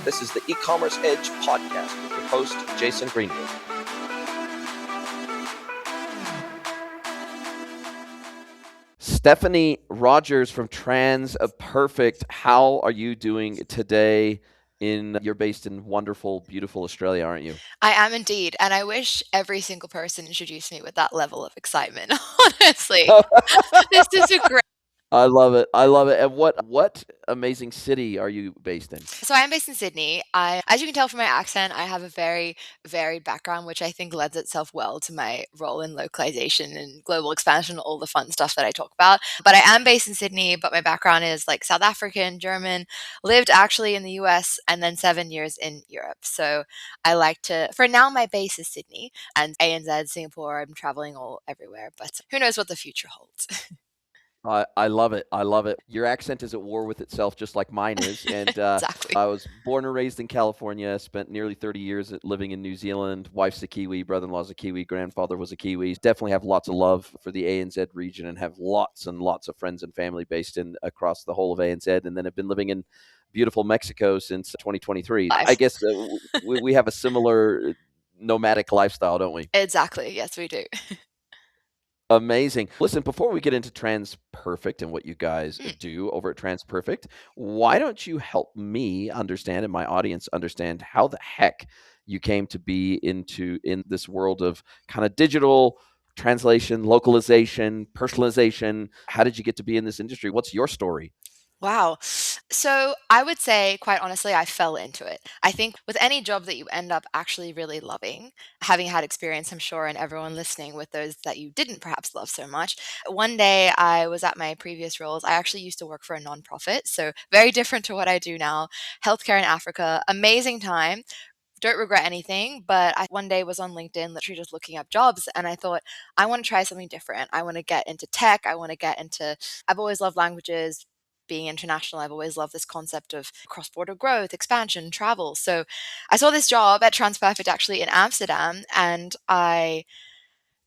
This is the E-commerce Edge podcast with your host, Jason Greenwood. Stephanie Rogers from TransPerfect. How are you doing today? You're based in wonderful, beautiful Australia, aren't you? I am indeed, and I wish every single person introduced me with that level of excitement, honestly. This is a great. I love it. I love it. And what amazing city are you based in? So I am based in Sydney. As you can tell from my accent, I have a very varied background, which I think lends itself well to my role in localization and global expansion, all the fun stuff that I talk about. But I am based in Sydney, but my background is like South African, German, lived actually in the US, and then 7 years in Europe. So I like to, for now, my base is Sydney and ANZ, Singapore. I'm traveling all everywhere, but who knows what the future holds. I love it. I love it. Your accent is at war with itself, just like mine is. And Exactly. I was born and raised in California, spent nearly 30 years living in New Zealand. Wife's a Kiwi, brother-in-law's a Kiwi, grandfather was a Kiwi. Definitely have lots of love for the ANZ region and have lots and lots of friends and family based in across the whole of ANZ. And then have been living in beautiful Mexico since 2023. I Life. guess we have a similar nomadic lifestyle, don't we? Exactly. Yes, we do. Amazing. Listen, before we get into TransPerfect and what you guys Mm. do over at TransPerfect, why don't you help me understand and my audience understand how the heck you came to be in this world of kind of digital translation, localization, personalization? How did you get to be in this industry? What's your story? Wow. So I would say, quite honestly, I fell into it. I think with any job that you end up actually really loving, having had experience, I'm sure, and everyone listening with those that you didn't perhaps love so much. One day I was at my previous roles. I actually used to work for a nonprofit, so very different to what I do now. Healthcare in Africa, amazing time. Don't regret anything, but I one day was on LinkedIn literally just looking up jobs and I thought, I want to try something different. I want to get into tech. I want to get into, I've always loved languages, being international. I've always loved this concept of cross border growth, expansion, travel. So I saw this job at TransPerfect actually in Amsterdam and I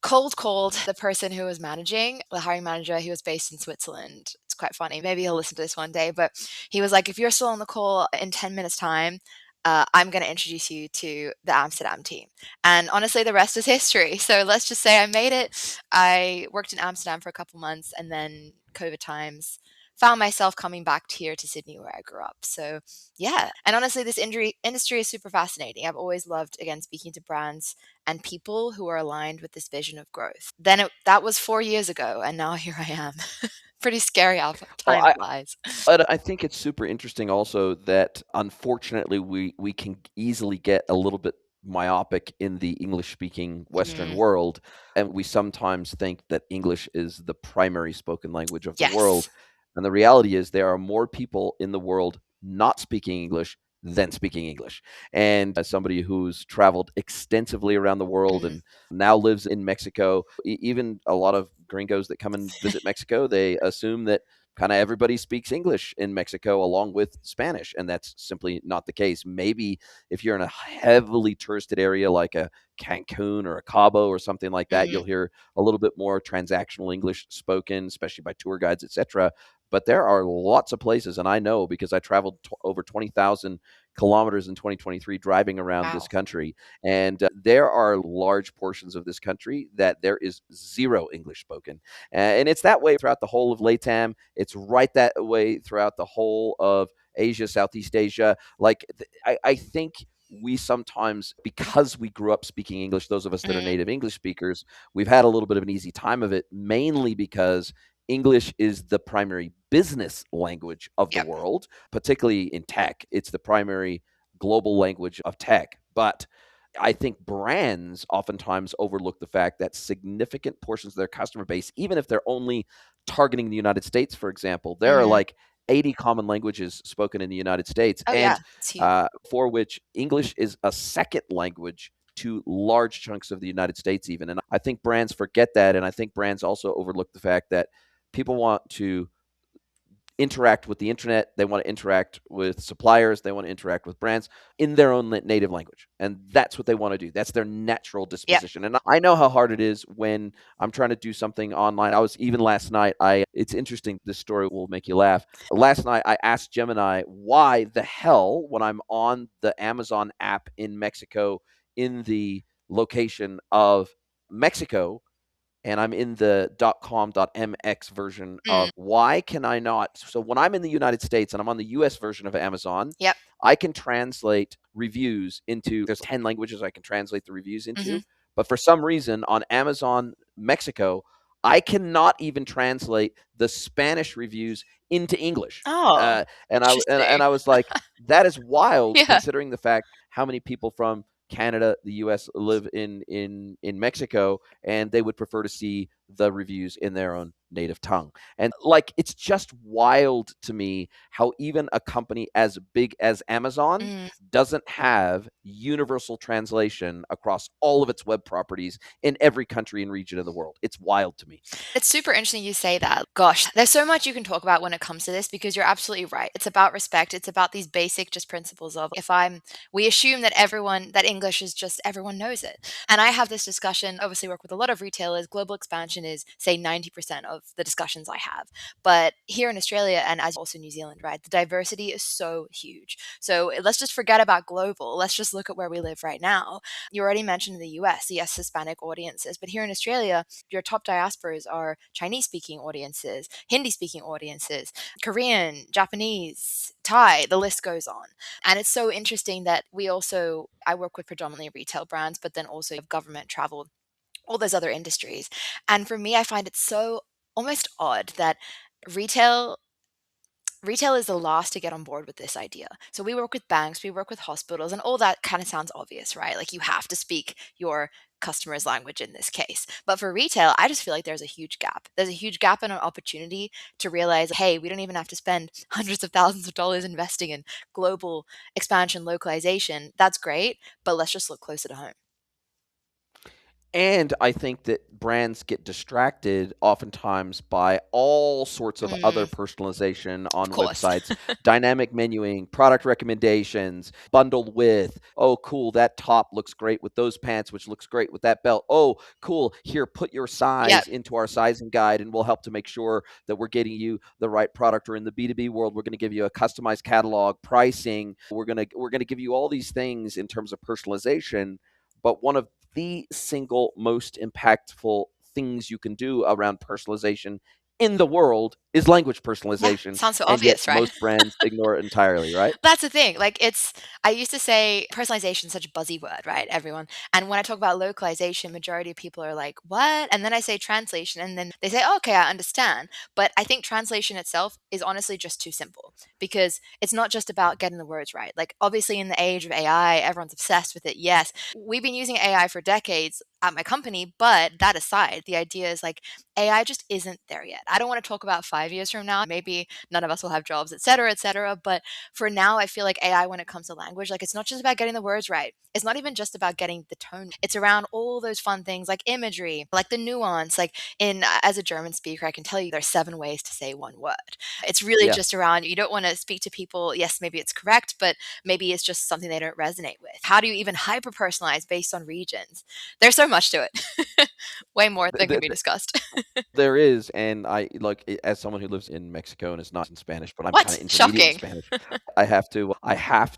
cold called the person who was managing, the hiring manager. He was based in Switzerland. It's quite funny. Maybe he'll listen to this one day, but he was like, if you're still on the call in 10 minutes time, I'm going to introduce you to the Amsterdam team. And honestly, the rest is history. So let's just say I made it. I worked in Amsterdam for a couple months and then COVID times found myself coming back here to Sydney where I grew up. So yeah. And honestly, this industry is super fascinating. I've always loved, again, speaking to brands and people who are aligned with this vision of growth. That was 4 years ago, and now here I am. Pretty scary how Well, time flies. but I think it's super interesting also that unfortunately we can easily get a little bit myopic in the English speaking Western Mm, world. And we sometimes think that English is the primary spoken language of the world. yes. And the reality is there are more people in the world not speaking English than speaking English. And as somebody who's traveled extensively around the world Mhm. and now lives in Mexico, even a lot of gringos that come and visit Mexico, they assume that kind of everybody speaks English in Mexico along with Spanish, and that's simply not the case. Maybe if you're in a heavily touristed area like a Cancun or a Cabo or something like that, you'll Mhm. hear a little bit more transactional English spoken, especially by tour guides, etc. But there are lots of places, and I know because I traveled over 20,000 kilometers in 2023 driving around this Wow. country. And there are large portions of this country that there is zero English spoken. And it's that way throughout the whole of LATAM. It's right that way throughout the whole of Asia, Southeast Asia. I think we sometimes, because we grew up speaking English, those of us that are Mhm. native English speakers, we've had a little bit of an easy time of it, mainly because English is the primary business language of the Yep. world, particularly in tech. It's the primary global language of tech. But I think brands oftentimes overlook the fact that significant portions of their customer base, even if they're only targeting the United States, for example, there are Mhm. like 80 common languages spoken in the United States, Oh, yeah. and It's huge. for which English is a second language to large chunks of the United States, even. And I think brands forget that. And I think brands also overlook the fact that people want to interact with the internet, they want to interact with suppliers, they want to interact with brands in their own native language. And that's what they want to do. That's their natural Yep. disposition. And I know how hard it is when I'm trying to do something online. I was even last night, it's interesting, this story will make you laugh. Last night I asked Gemini why the hell, when I'm on the Amazon app in Mexico in the location of Mexico, and I'm in the .com.mx version Mm. of, why can I not? So when I'm in the United States and I'm on the US version of Amazon, Yep. I can translate reviews into, there's 10 languages I can translate the reviews Mhm. into. But for some reason on Amazon Mexico, I cannot even translate the Spanish reviews into English. Oh, And interesting. I was like, that is wild, Yeah. considering the fact how many people from Canada, the US live in Mexico, and they would prefer to see the reviews in their own native tongue. And like, it's just wild to me how even a company as big as Amazon Mm. doesn't have universal translation across all of its web properties in every country and region of the world. It's wild to me. It's super interesting you say that. Gosh, there's so much you can talk about when it comes to this because you're absolutely right. It's about respect. It's about these basic just principles of if I'm we assume that everyone that English is just everyone knows it. And I have this discussion, obviously work with a lot of retailers. Global expansion is say 90% of the discussions I have. But here in Australia and as also New Zealand, right? The diversity is so huge. So let's just forget about global. Let's just look at where we live right now. You already mentioned in the US, yes, Hispanic audiences, but here in Australia, your top diasporas are Chinese speaking audiences, Hindi speaking audiences, Korean, Japanese, Thai, the list goes on. And it's so interesting that I work with predominantly retail brands, but then also government, travel, all those other industries. And for me, I find it so almost odd that retail retail is the last to get on board with this idea. So we work with banks, we work with hospitals, and all that kind of sounds obvious, right? Like you have to speak your customer's language in this case. But for retail, I just feel like there's a huge gap. There's a huge gap and an opportunity to realize, hey, we don't even have to spend hundreds of thousands of dollars investing in global expansion, localization. That's great, but let's just look closer to home. And I think that brands get distracted oftentimes by all sorts of other Mm, personalization of on course. websites, dynamic menuing, product recommendations, bundled with, oh, cool, that top looks great with those pants, which looks great with that belt. Oh, cool, here, put your Yep. size into our sizing guide, and we'll help to make sure that we're getting you the right product. Or in the B2B world, we're going to give you a customized catalog, pricing. We're going to give you all these things in terms of personalization. But one of the single most impactful things you can do around personalization in the world is language Yeah, personalization, sounds so and yet obvious, right? most brands ignore it entirely, right? That's the thing. Like I used to say personalization is such a buzzy word, right? Everyone. And when I talk about localization, majority of people are like, what? And then I say translation and then they say, oh, okay, I understand. But I think translation itself is honestly just too simple because it's not just about getting the words right. Like obviously in the age of AI, everyone's obsessed with it. Yes. We've been using AI for decades at my company, but that aside, the idea is like AI just isn't there yet. I don't want to talk about 5 years from now. Maybe none of us will have jobs, et cetera, et cetera. But for now, I feel like AI, when it comes to language, like it's not just about getting the words right. It's not even just about getting the tone. It's around all those fun things like imagery, like the nuance. Like as a German speaker, I can tell you there's 7 ways to say one word. It's really Yeah. just around you don't want to speak to people. Yes, maybe it's correct, but maybe it's just something they don't resonate with. How do you even hyper personalize based on regions? There's so much to it. Way more Th- than can th- be th- discussed. there is, and I like as someone who lives in Mexico and is not in Spanish, but I'm kind What? of intermediate in Shocking. Spanish. I have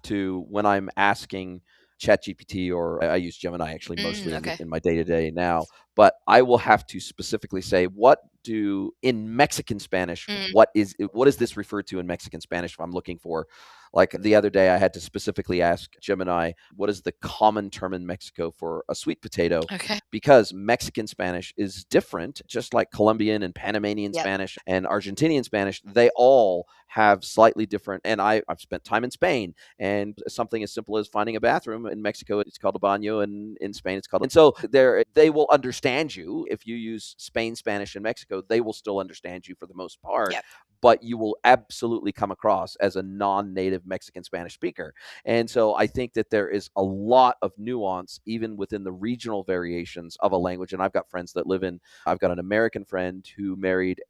to when I'm asking ChatGPT, or I use Gemini actually mostly Okay. in my day to day now, but I will have to specifically say, what do in Mexican Spanish, Mm, what is this referred to in Mexican Spanish if I'm looking for, like the other day I had to specifically ask Gemini, what is the common term in Mexico for a sweet potato, okay. because Mexican Spanish is different, just like Colombian and Panamanian Yep. Spanish and Argentinian Spanish. They all have slightly different. And I've spent time in Spain, and something as simple as finding a bathroom in Mexico, it's called a baño, and in Spain, it's called. And so they will understand you if you use Spain Spanish in Mexico. They will still understand you for the most part, Yep. but you will absolutely come across as a non-native Mexican Spanish speaker. And so I think that there is a lot of nuance even within the regional variations of a language. And I've got friends that live in, I've got an American friend who married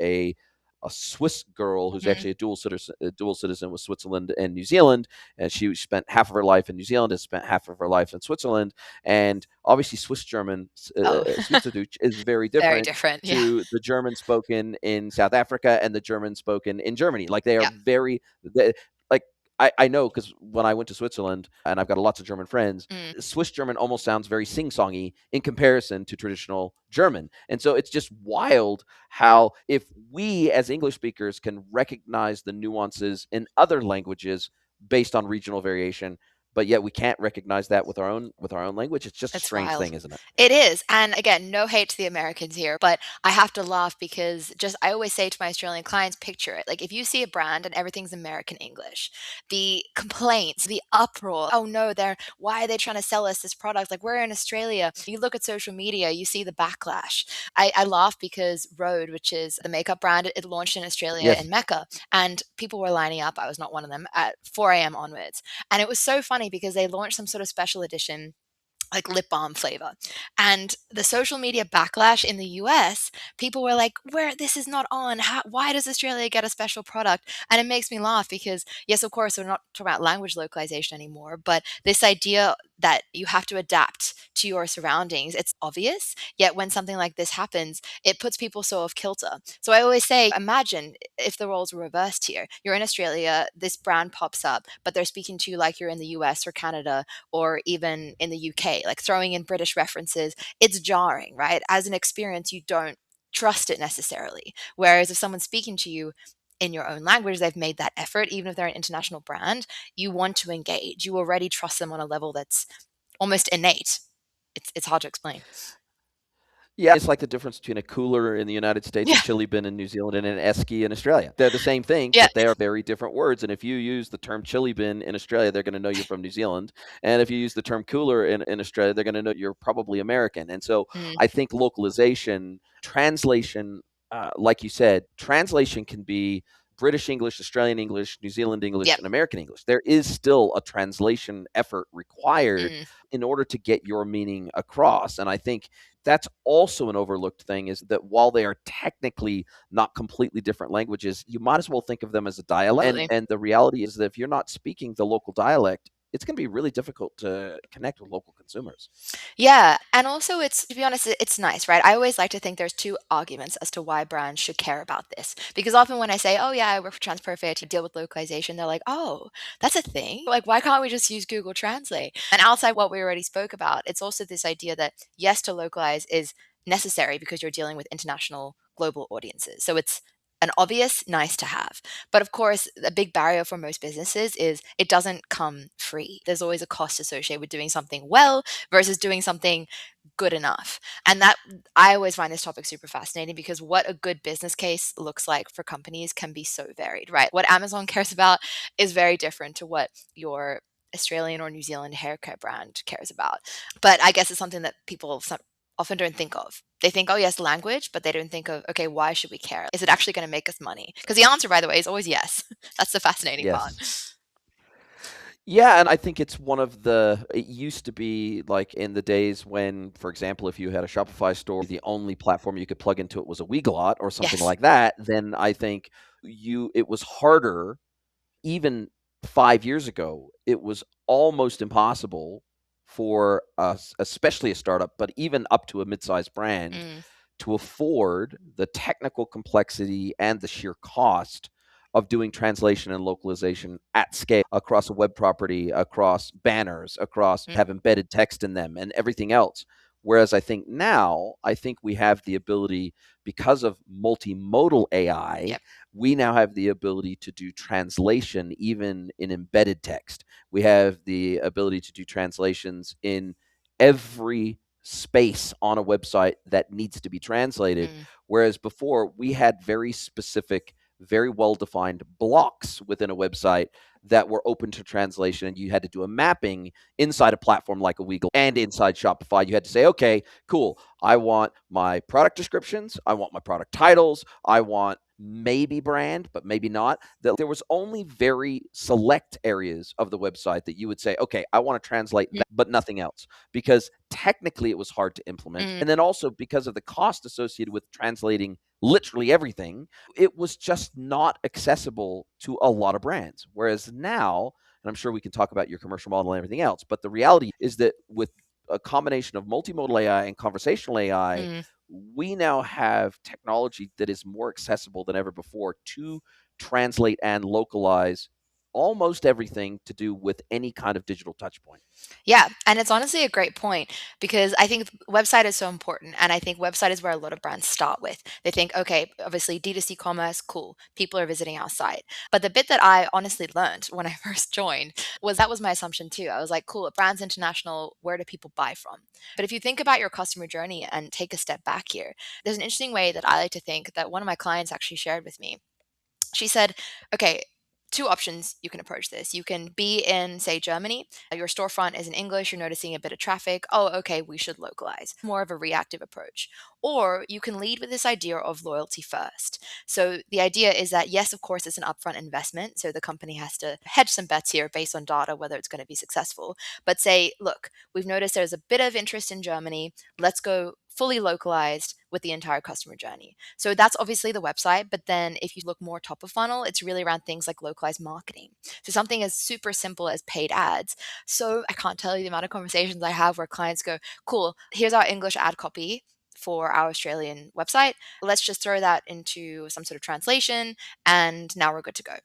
a Swiss girl who's Mhm. actually a dual citizen with Switzerland and New Zealand, and she spent half of her life in New Zealand and spent half of her life in Switzerland. And obviously, Swiss German Oh, Schweizerdeutsch is very very different different. Yeah. to the German spoken in South Africa and the German spoken in Germany. Like they are Yeah. very they, like I know because when I went to Switzerland and I've got lots of German friends, Mm. Swiss German almost sounds very sing songy in comparison to traditional German. And so it's just wild how, if we as English speakers can recognize the nuances in other languages based on regional variation, but yet we can't recognize that with our own language. It's just a It's strange wild. thing, isn't it? It is, and again, no hate to the Americans here, but I have to laugh because just I always say to my Australian clients, picture it. Like if you see a brand and everything's American English, the complaints, the uproar, oh no, why are they trying to sell us this product? Like we're in Australia. You look at social media, you see the backlash. I laugh because Rode, which is the makeup brand, it launched in Australia Yes. in Mecca, and people were lining up. I was not one of them at 4 a.m. onwards. And it was so funny because they launched some sort of special edition like lip balm flavor. And the social media backlash in the US, people were like, "Where this is not on. Why does Australia get a special product?" And it makes me laugh because, yes, of course, we're not talking about language localization anymore, but this idea that you have to adapt to your surroundings, it's obvious. Yet when something like this happens, it puts people so off kilter. So I always say, imagine if the roles were reversed here. You're in Australia, this brand pops up, but they're speaking to you like you're in the US or Canada or even in the UK, like throwing in British references, it's jarring, right? As an experience, you don't trust it necessarily. Whereas if someone's speaking to you in your own language, they've made that effort, even if they're an international brand, you want to engage. You already trust them on a level that's almost innate. It's hard to explain. Yeah, it's like the difference between a cooler in the United States, a Yeah. chili bin in New Zealand, and an esky in Australia. They're the same thing, Yeah. but they are very different words. And if you use the term chili bin in Australia, they're going to know you're from New Zealand. And if you use the term cooler in Australia, they're going to know you're probably American. And so Mm. I think localization, translation, like you said, translation can be British English, Australian English, New Zealand English, Yep. and American English. There is still a translation effort required Mm. in order to get your meaning across. And I think that's also an overlooked thing, is that while they are technically not completely different languages, you might as well think of them as a dialect. Absolutely. And the reality is that if you're not speaking the local dialect, it's going to be really difficult to connect with local consumers. Yeah, and also it's to be honest, it's nice, right? I always like to think there's two arguments as to why brands should care about this. Because often when I say, "Oh yeah, I work for TransPerfect to deal with localization," they're like, "Oh, that's a thing? Like why can't we just use Google Translate?" And outside what we already spoke about, it's also this idea that yes, to localize is necessary because you're dealing with international global audiences. So it's an obvious nice to have. But of course, a big barrier for most businesses is it doesn't come free. There's always a cost associated with doing something well versus doing something good enough. And that I always find this topic super fascinating because what a good business case looks like for companies can be so varied, right? What Amazon cares about is very different to what your Australian or New Zealand haircut brand cares about. But I guess it's something that people often don't think of. They think, oh, yes, language, but they don't think of, okay, why should we care? Is it actually going to make us money? Because the answer, by the way, is always yes. That's the fascinating part. Yes. Yeah, and I think it's one of it used to be like in the days when, for example, if you had a Shopify store, the only platform you could plug into it was a Weglot or something Yes. like that, then I think it was harder. Even 5 years ago, it was almost impossible for us, especially a startup, but even up to a mid-sized brand, Mm, to afford the technical complexity and the sheer cost of doing translation and localization at scale across a web property, across banners, across mm, have embedded text in them and everything else. Whereas I think now, I think we have the ability, because of multimodal AI, yep. we now have the ability to do translation even in embedded text. We have the ability to do translations in every space on a website that needs to be translated. Mm, Whereas before, we had very specific, very well defined blocks within a website that were open to translation. And you had to do a mapping inside a platform like a Weagle and inside Shopify. You had to say, okay, cool. I want my product descriptions. I want my product titles. I want maybe brand, but maybe not. That there was only very select areas of the website that you would say, okay, I want to translate mm, that, but nothing else, because technically it was hard to implement. mm, And then also because of the cost associated with translating literally everything, it was just not accessible to a lot of brands. Whereas now, and I'm sure we can talk about your commercial model and everything else, but the reality is that with a combination of multimodal AI and conversational AI, Mm. we now have technology that is more accessible than ever before to translate and localize almost everything to do with any kind of digital touch point. Yeah, and it's honestly a great point because I think website is so important, and I think website is where a lot of brands start with. They think, okay, obviously D2C commerce, cool, people are visiting our site. But the bit that I honestly learned when I first joined was that was my assumption too. I was like, cool, a brand's international, where do people buy from? But if you think about your customer journey and take a step back here, there's an interesting way that I like to think that one of my clients actually shared with me. She said, okay, two options you can approach this. You can be in, say, Germany. Your storefront is in English. You're noticing a bit of traffic. Oh, okay, we should localize. More of a reactive approach. Or you can lead with this idea of loyalty first. So the idea is that, yes, of course, it's an upfront investment. So the company has to hedge some bets here based on data, whether it's going to be successful. But say, look, we've noticed there's a bit of interest in Germany. Let's go fully localized with the entire customer journey. So that's obviously the website. But then if you look more top of funnel, it's really around things like localized marketing. So something as super simple as paid ads. So I can't tell you the amount of conversations I have where clients go, cool, here's our English ad copy for our Australian website. Let's just throw that into some sort of translation and now we're good to go.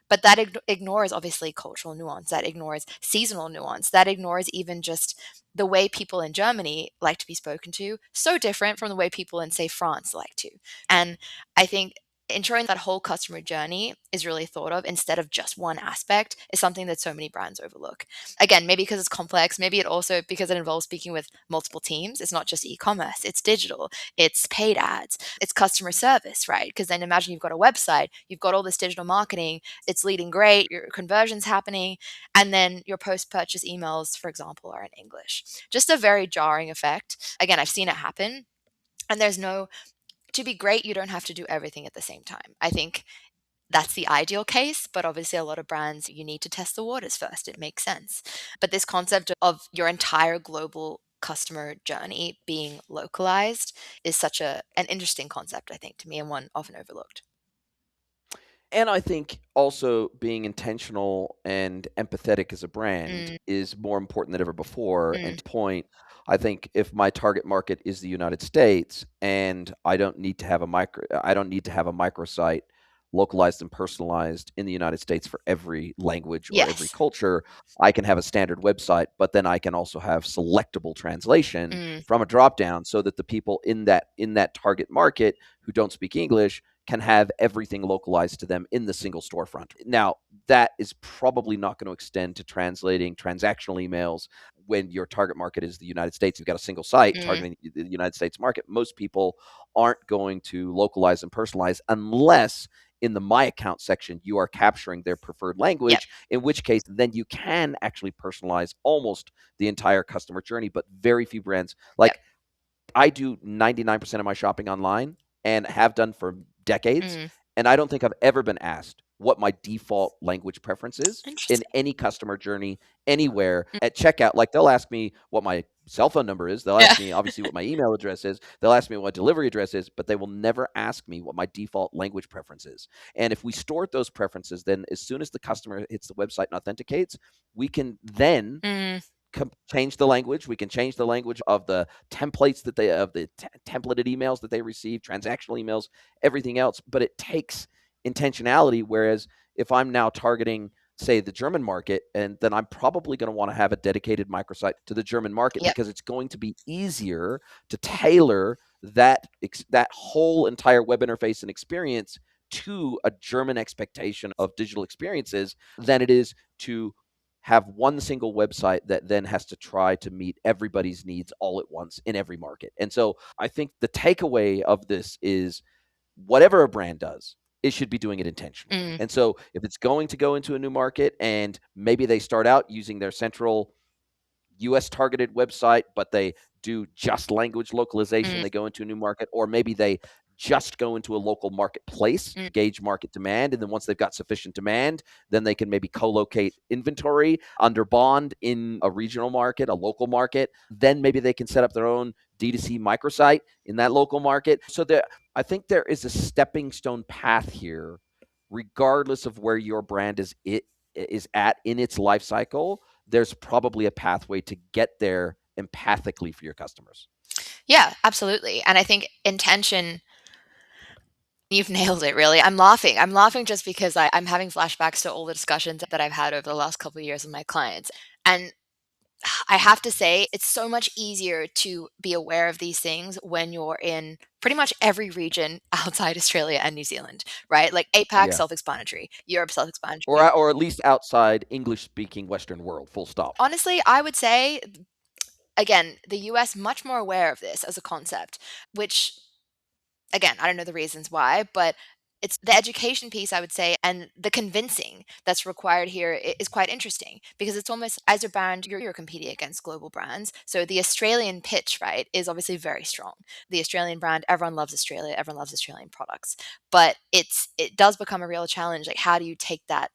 But that ignores obviously cultural nuance, that ignores seasonal nuance, that ignores even just the way people in Germany like to be spoken to, so different from the way people in, say, France like to. And I think ensuring that whole customer journey is really thought of instead of just one aspect is something that so many brands overlook. Again, maybe because it's complex, maybe it also because it involves speaking with multiple teams. It's not just e-commerce, it's digital, it's paid ads, it's customer service, right? Because then imagine you've got a website, you've got all this digital marketing, it's leading great, your conversions happening, and then your post-purchase emails, for example, are in English. Just a very jarring effect. Again, I've seen it happen. And there's no, to be great, you don't have to do everything at the same time. I think that's the ideal case, but obviously a lot of brands, you need to test the waters first. It makes sense. But this concept of your entire global customer journey being localized is such an interesting concept, I think, to me, and one often overlooked. And I think also being intentional and empathetic as a brand Mm, is more important than ever before. mm, And to point, I think if my target market is the United States and I don't need to have a microsite localized and personalized in the United States for every language or every yes. culture, I can have a standard website, but then I can also have selectable translation Mm, from a drop down so that the people in that target market who don't speak English can have everything localized to them in the single storefront. Now, that is probably not going to extend to translating transactional emails when your target market is the United States. You've got a single site mm, targeting the United States market. Most people aren't going to localize and personalize unless in the My Account section you are capturing their preferred yep. language, in which case then you can actually personalize almost the entire customer journey. But very few brands, Yep. like I do 99% of my shopping online and have done for decades. Mm, And I don't think I've ever been asked what my default language preference is in interesting. any customer journey anywhere at checkout. Like they'll ask me what my cell phone number is. They'll Yeah. ask me, obviously, what my email address is. They'll ask me what delivery address is, but they will never ask me what my default language preference is. And if we store those preferences, then as soon as the customer hits the website and authenticates, we can then Mm, change the language. We can change the language of the templates that they of the templated emails that they receive, transactional emails, everything else. But it takes intentionality. Whereas if I'm now targeting, say, the German market, and then I'm probably going to want to have a dedicated microsite to the German market yep. because it's going to be easier to tailor that whole entire web interface and experience to a German expectation of digital experiences than it is to have one single website that then has to try to meet everybody's needs all at once in every market. And so I think the takeaway of this is whatever a brand does, it should be doing it intentionally. Mm, And so if it's going to go into a new market and maybe they start out using their central US targeted website, but they do just language localization. mm, They go into a new market, or maybe they just go into a local marketplace, mm, gauge market demand. And then once they've got sufficient demand, then they can maybe co locate inventory under bond in a regional market, a local market. Then maybe they can set up their own D2C microsite in that local market. So I think there is a stepping stone path here, regardless of where your brand is at in its life cycle. There's probably a pathway to get there empathically for your customers. Yeah, absolutely. And I think intention, you've nailed it, really. I'm laughing. I'm laughing just because I'm having flashbacks to all the discussions that I've had over the last couple of years with my clients. And I have to say, it's so much easier to be aware of these things when you're in pretty much every region outside Australia and New Zealand, right? Like APAC, Yeah. self-explanatory. Europe, self-explanatory. Or at least outside English speaking Western world, full stop. Honestly, I would say, again, the US much more aware of this as a concept, which, again, I don't know the reasons why, but it's the education piece, I would say, and the convincing that's required here is quite interesting because it's almost as a brand, you're competing against global brands. So the Australian pitch, right, is obviously very strong. The Australian brand, everyone loves Australia, everyone loves Australian products, but it does become a real challenge. Like, how do you take that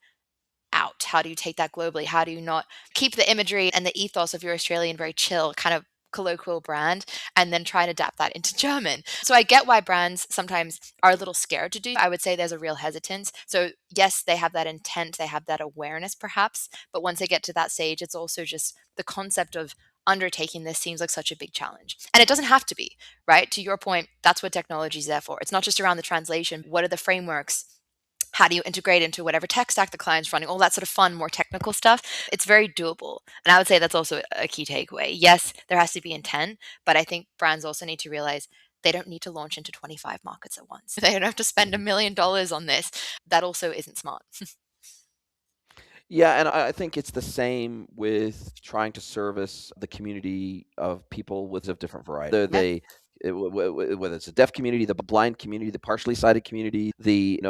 out? How do you take that globally? How do you not keep the imagery and the ethos of your Australian very chill kind of colloquial brand and then try and adapt that into German? So I get why brands sometimes are a little scared to do. I would say there's a real hesitance. So yes, they have that intent, they have that awareness perhaps, but once they get to that stage, it's also just the concept of undertaking this seems like such a big challenge. And it doesn't have to be, right? To your point, that's what technology is there for. It's not just around the translation. What are the frameworks? How do you integrate into whatever tech stack the client's running, all that sort of fun, more technical stuff. It's very doable. And I would say that's also a key takeaway. Yes, there has to be intent, but I think brands also need to realize they don't need to launch into 25 markets at once. They don't have to spend $1 million on this. That also isn't smart. Yeah, and I think it's the same with trying to service the community of people with of different varieties. Whether Yeah. whether it's a deaf community, the blind community, the partially sighted community, the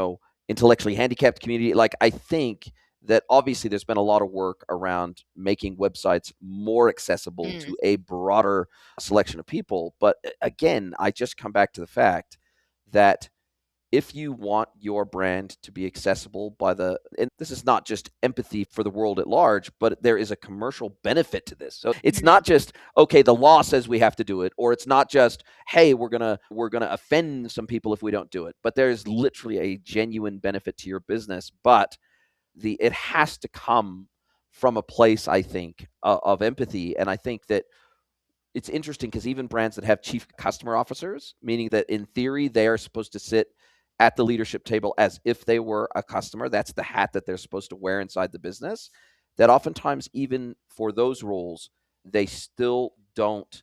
intellectually handicapped community. Like, I think that obviously there's been a lot of work around making websites more accessible Mm, to a broader selection of people. But again, I just come back to the fact that if you want your brand to be accessible and this is not just empathy for the world at large, but there is a commercial benefit to this. So it's mhm, not just, okay, the law says we have to do it, or it's not just, hey, we're gonna offend some people if we don't do it. But there's literally a genuine benefit to your business. But it has to come from a place, I think, of empathy. And I think that it's interesting because even brands that have chief customer officers, meaning that in theory they are supposed to sit at the leadership table as if they were a customer, that's the hat that they're supposed to wear inside the business, that oftentimes even for those roles, they still don't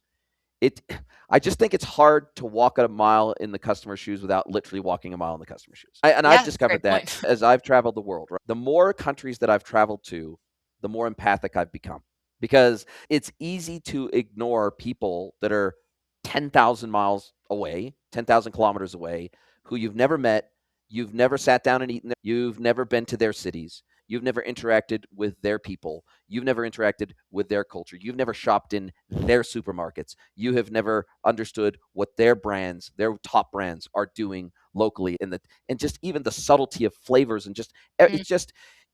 it I just think it's hard to walk a mile in the customer's shoes without literally walking a mile in the customer's shoes. I've yeah, that's a great discovered that point. as I've traveled the world, right? The more countries that I've traveled to, the more empathic I've become. Because it's easy to ignore people that are 10,000 miles away, 10,000 kilometers away, who you've never met, you've never sat down and eaten, you've never been to their cities, you've never interacted with their people, you've never interacted with their culture, you've never shopped in their supermarkets, you have never understood what their brands, their top brands are doing locally, and just even the subtlety of flavors, and Mm,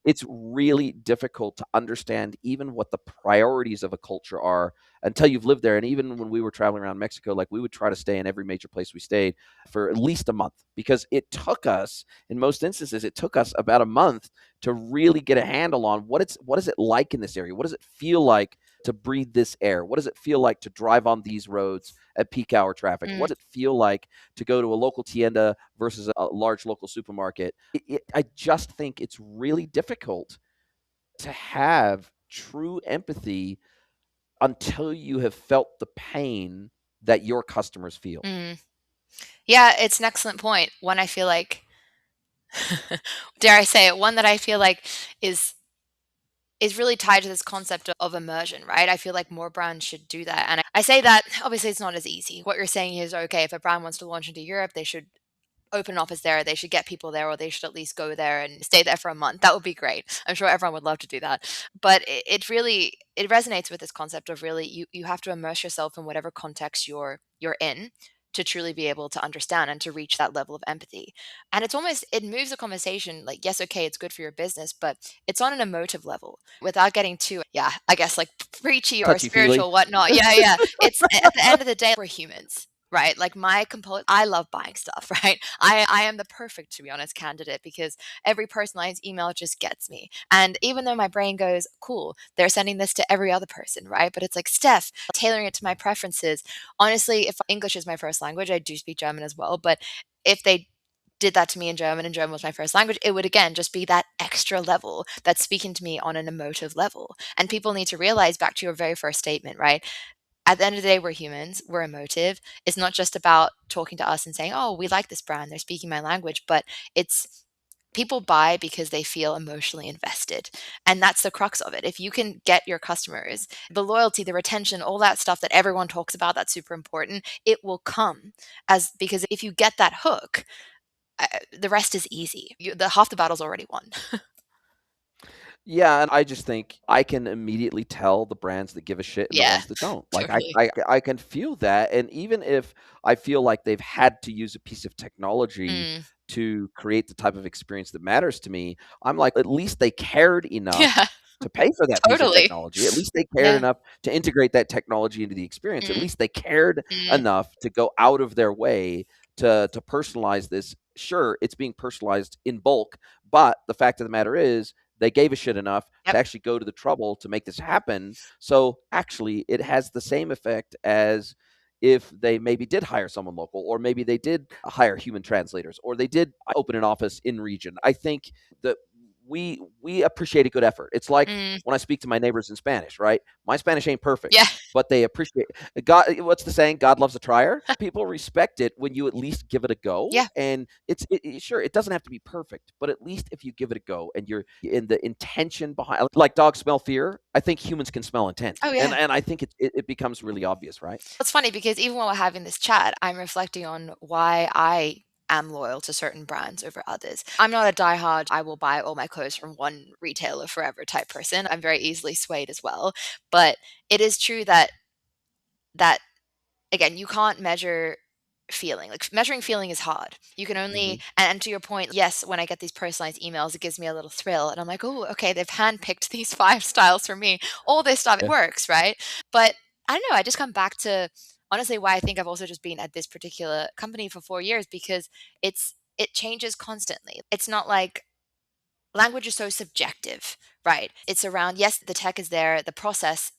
it's really difficult to understand even what the priorities of a culture are until you've lived there. And even when we were traveling around Mexico, like, we would try to stay in every major place we stayed for at least a month, because in most instances, it took us about a month to really get a handle on what is it like in this area? What does it feel like to breathe this air? What does it feel like to drive on these roads at peak hour traffic? mm, What does it feel like to go to a local tienda versus a large local supermarket? I just think it's really difficult to have true empathy until you have felt the pain that your customers feel. mm. Yeah, it's an excellent point. One I feel like, dare I say it, one that I feel like is is really tied to this concept of immersion, right? I feel like more brands should do that. And I say that obviously it's not as easy. What you're saying is okay, if a brand wants to launch into Europe, they should open an office there, they should get people there, or they should at least go there and stay there for a month. That would be great. I'm sure everyone would love to do that. But it really it resonates with this concept of really you have to immerse yourself in whatever context you're in to truly be able to understand and to reach that level of empathy. And it's almost it moves the conversation like, yes, okay, it's good for your business, but it's on an emotive level without getting too, I guess like preachy or Touchy feely. spiritual, whatnot. Yeah, yeah. It's at the end of the day, we're humans, right? Like my I love buying stuff, right? I am the perfect, to be honest, candidate because every personalized email just gets me. And even though my brain goes, cool, they're sending this to every other person, right? But it's like, Steph, tailoring it to my preferences. Honestly, if English is my first language, I do speak German as well. But if they did that to me in German and German was my first language, it would again just be that extra level that's speaking to me on an emotive level. And people need to realize back to your very first statement, right? At the end of the day, we're humans, we're emotive. It's not just about talking to us and saying, oh, we like this brand, they're speaking my language, but it's people buy because they feel emotionally invested. And that's the crux of it. If you can get your customers, the loyalty, the retention, all that stuff that everyone talks about, that's super important, it will come as because if you get that hook, the rest is easy. The half the battle's already won. Yeah, and I just think I can immediately tell the brands that give a shit and the Yeah, ones that don't. Like totally. I can feel that, and even if I feel like they've had to use a piece of technology Mm. to create the type of experience that matters to me, I'm like, at least they cared enough Yeah, to pay for that piece of totally. technology. At least they cared Yeah. enough to integrate that technology into the experience. At Mm, least they cared mm, enough to go out of their way to personalize this. Sure, it's being personalized in bulk, but the fact of the matter is they gave a shit enough to yep. actually go to the trouble to make this happen. So actually, it has the same effect as if they maybe did hire someone local, or maybe they did hire human translators, or they did open an office in region. I think that we appreciate a good effort. It's like Mm, when I speak to my neighbors in Spanish, right? My Spanish ain't perfect, yeah. but they appreciate God. What's the saying? God loves a trier. People respect it when you at least give it a go. Yeah. And sure, it doesn't have to be perfect, but at least if you give it a go and you're in the intention behind, like dogs smell fear, I think humans can smell intent, Oh, and yeah. I think it becomes really obvious, right? It's funny because even while we're having this chat, I'm reflecting on why I am loyal to certain brands over others. I'm not a diehard, I will buy all my clothes from one retailer forever type person. I'm very easily swayed as well. But it is true that again, you can't measure feeling. Like measuring feeling is hard. You can Hmm. only and to your point, yes, when I get these personalized emails, it gives me a little thrill and I'm like, "Oh, okay, they've handpicked these 5 styles for me. All this stuff Yeah. works, right?" But I don't know, I just come back to honestly why I think I've also just been at this particular company for 4 years because it changes constantly. It's not like language is so subjective, right? It's around, yes, the tech is there, the process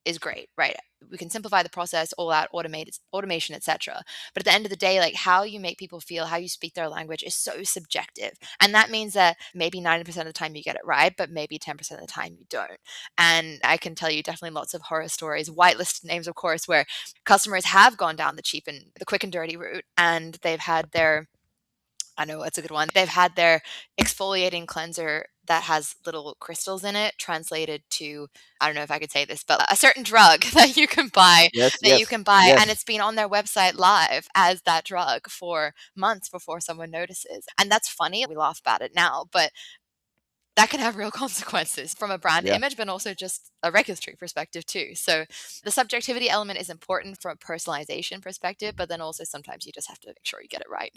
is great, right? We can simplify the process, all out automated automation, etc. But at the end of the day, like how you make people feel, how you speak their language is so subjective. And that means that maybe 90% of the time you get it right, but maybe 10% of the time you don't. And I can tell you definitely lots of horror stories, whitelisted names, of course, where customers have gone down the cheap and the quick and dirty route and they've had their I know it's a good one. They've had their exfoliating cleanser that has little crystals in it translated to I don't know if I could say this, but a certain drug Yes, that you yes, can buy and yes. it's been on their website live as that drug for months before someone notices. And that's funny. We laugh about it now, but that can have real consequences from a brand Yeah. image, but also just a regulatory perspective too. So the subjectivity element is important from a personalization perspective, but then also sometimes you just have to make sure you get it right.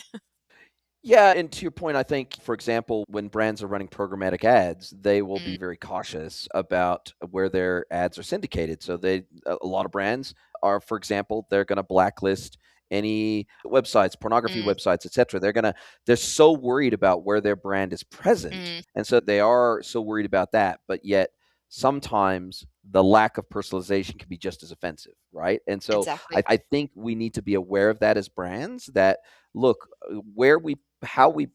Yeah, and to your point, I think, for example, when brands are running programmatic ads, they will be Mm, very cautious about where their ads are syndicated. So a lot of brands are, for example, they're going to blacklist any websites, pornography mm, websites, etc. They're so worried about where their brand is present, mm, and so they are so worried about that. But yet, sometimes the lack of personalization can be just as offensive, right? And so exactly. I think we need to be aware of that as brands. That look, where we how we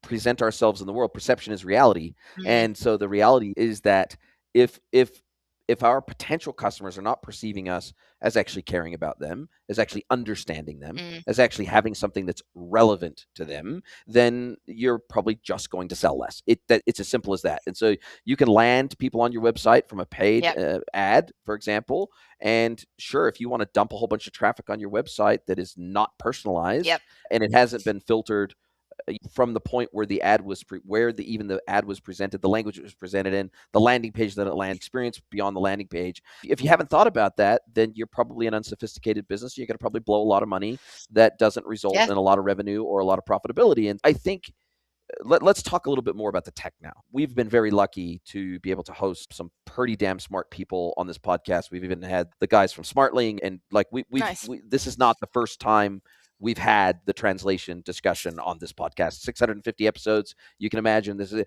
present ourselves in the world, perception is reality. Mm, And so the reality is that if our potential customers are not perceiving us as actually caring about them, as actually understanding them, mm, as actually having something that's relevant to them, then you're probably just going to sell less. It's as simple as that. And so you can land people on your website from a paid yep, ad, for example. And sure, if you want to dump a whole bunch of traffic on your website that is not personalized yep, and it hasn't been filtered from the point where the ad was even the ad was presented, the language it was presented in, the landing page that it landed, experience beyond the landing page. If you haven't thought about that, then you're probably an unsophisticated business. You're going to probably blow a lot of money that doesn't result yeah, in a lot of revenue or a lot of profitability. And I think let's talk a little bit more about the tech now. We've been very lucky to be able to host some pretty damn smart people on this podcast. We've even had the guys from Smartling, and like Nice. this is not the first time we've had the translation discussion on this podcast. 650 episodes. You can imagine this is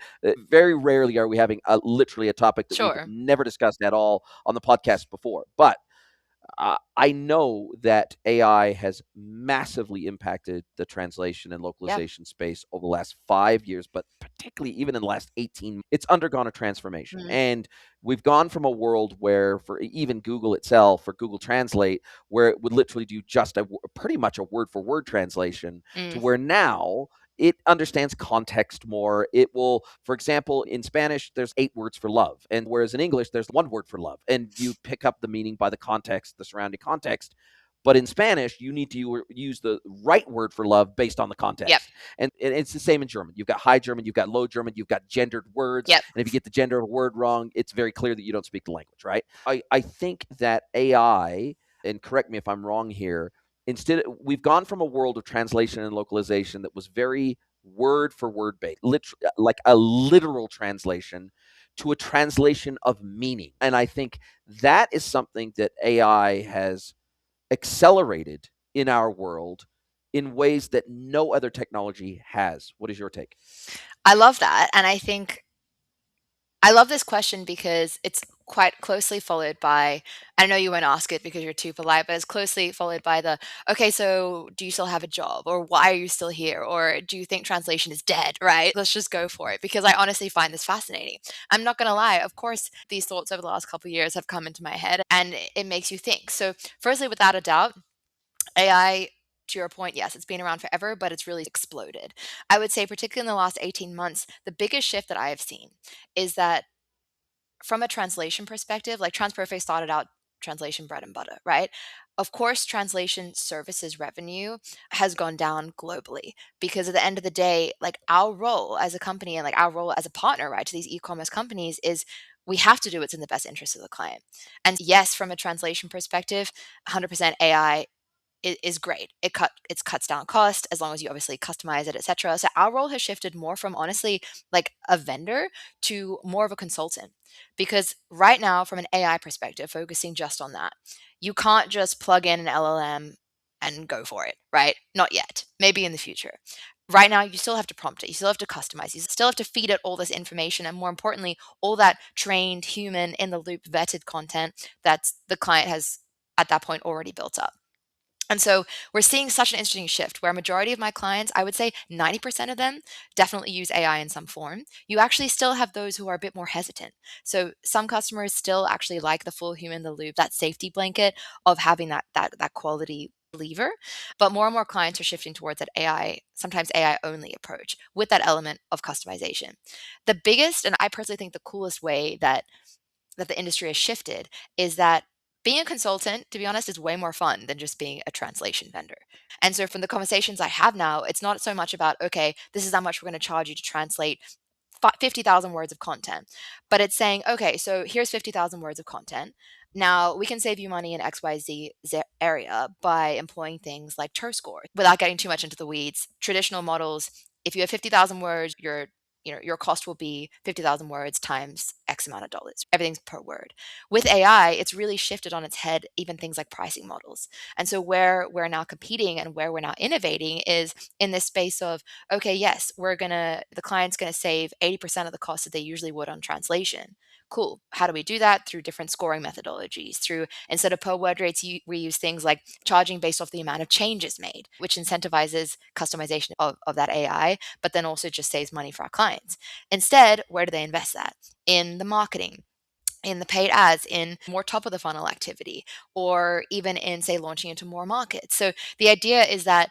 very rarely are we having literally a topic that we've Sure. never discussed at all on the podcast before. But I know that AI has massively impacted the translation and Yeah. localization space over the last 5 years, but particularly even in the last 18, it's undergone a transformation. Mm. And we've gone from a world where, for even Google itself, for Google Translate, where it would literally do just pretty much a word for word translation, to Mm. where now it understands context more. It will, for example, in Spanish, there's 8 words for love. And whereas in English, there's 1 word for love. And you pick up the meaning by the context, the surrounding context. But in Spanish, you need to use the right word for love based on the Yep. context. And it's the same in German. You've got High German, you've got Low German, you've got gendered words. Yep. And if you get the gender of a word wrong, it's very clear that you don't speak the language, right? I think that AI, and correct me if I'm wrong here, instead we've gone from a world of translation and localization that was very word for word based, like a literal translation, to a translation of meaning. And I think that is something that AI has accelerated in our world in ways that no other technology has. What is your take? I love that. And I love this question because it's quite closely followed by, I know you won't ask it because you're too polite, but it's closely followed by the, okay, so do you still have a job? Or why are you still here? Or do you think translation is dead, right? Let's just go for it because I honestly find this fascinating. I'm not going to lie. Of course, these thoughts over the last couple of years have come into my head and it makes you think. So, firstly, without a doubt, AI, to your point, yes, it's been around forever, but it's really exploded. I would say, particularly in the last 18 months, the biggest shift that I have seen is that from a translation perspective, like TransPerfect started out translation bread and butter, right? Of course, translation services revenue has gone down globally because at the end of the day, like our role as a company and like our role as a partner, right, to these e-commerce companies is we have to do what's in the best interest of the client. And yes, from a translation perspective, 100% AI is great. It cuts down cost as long as you obviously customize it, etc. So our role has shifted more from honestly like a vendor to more of a consultant. Because right now, from an AI perspective, focusing just on that, you can't just plug in an LLM and go for it, right? Not yet. Maybe in the future. Right now, you still have to prompt it. You still have to customize. You still have to feed it all this information. And more importantly, all that trained human in the loop vetted content that the client has at that point already built up. And so we're seeing such an interesting shift where a majority of my clients, I would say 90% of them definitely use AI in some form. You actually still have those who are a bit more hesitant. So some customers still actually like the full human in the loop, that safety blanket of having that quality lever. But more and more clients are shifting towards that AI, sometimes AI only approach with that element of customization. The biggest, and I personally think the coolest way that the industry has shifted is that being a consultant, to be honest, is way more fun than just being a translation vendor. And so from the conversations I have now, it's not so much about, okay, this is how much we're going to charge you to translate 50,000 words of content, but it's saying, okay, so here's 50,000 words of content. Now we can save you money in XYZ area by employing things like term score. Without getting too much into the weeds, traditional models, if you have 50,000 words, your cost will be 50,000 words times X amount of dollars. Everything's per word. With AI, it's really shifted on its head, even things like pricing models. And so where we're now competing and where we're now innovating is in this space of, okay, yes, the client's gonna save 80% of the cost that they usually would on translation. Cool. How do we do that? Through different scoring methodologies. Through instead of per word rates, we use things like charging based off the amount of changes made, which incentivizes customization of that AI, but then also just saves money for our clients. Instead, where do they invest that? In the marketing, in the paid ads, in more top of the funnel activity, or even in, say, launching into more markets. So the idea is that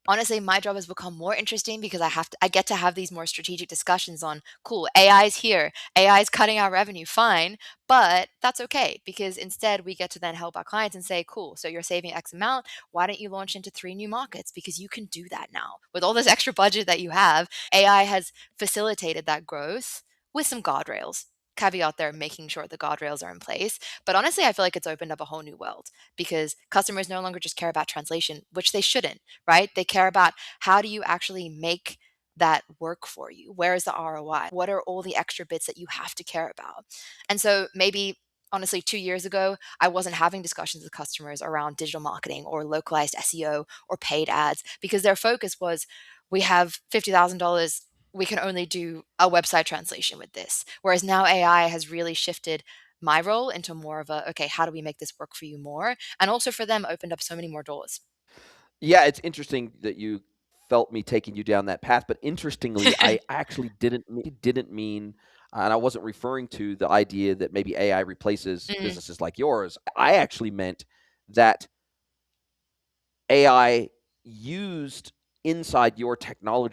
honestly, my job has become more interesting because I get to have these more strategic discussions on cool, AI is here, AI is cutting our revenue, fine, but that's okay because instead we get to then help our clients and say, cool, so you're saving X amount, why don't you launch into 3 new markets? Because you can do that now. With all this extra budget that you have, AI has facilitated that growth with some guardrails. Caveat there, making sure the guardrails are in place. But honestly, I feel like it's opened up a whole new world because customers no longer just care about translation, which they shouldn't, right? They care about how do you actually make that work for you? Where is the ROI? What are all the extra bits that you have to care about? And so maybe honestly 2 years ago, I wasn't having discussions with customers around digital marketing or localized SEO or paid ads because their focus was, we have $50,000, we can only do a website translation with this. Whereas now AI has really shifted my role into more of a, okay, how do we make this work for you more? And also for them, opened up so many more doors. Yeah, it's interesting that you felt me taking you down that path, but interestingly, I actually didn't mean, and I wasn't referring to the idea that maybe AI replaces Mm, businesses like yours. I actually meant that AI used inside your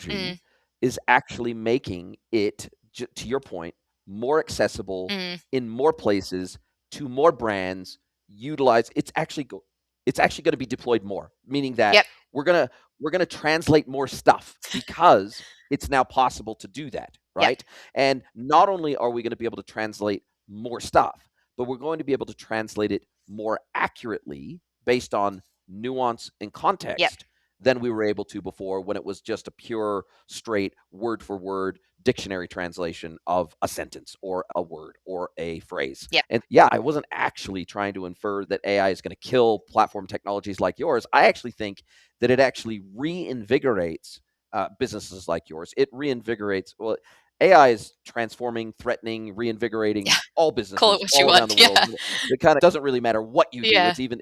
mm, technology is actually making it, to your point, more accessible mm. in more places to more brands. Utilize it's actually going to be deployed more, meaning that Yep, we're gonna translate more stuff because it's now possible to do that, yep, right? And not only are we going to be able to translate more stuff, but we're going to be able to translate it more accurately based on nuance and yep, context than we were able to before when it was just a pure, straight, word for word dictionary translation of a sentence or a word or a phrase. yep, And yeah, I wasn't actually trying to infer that AI is going to kill platform technologies like yours. I actually think that it actually reinvigorates businesses like yours. It reinvigorates, well, AI is transforming, threatening, yeah. reinvigorating all Call it businesses what you all around want. the world. Yeah, It kind of doesn't really matter what you do. yeah. It's even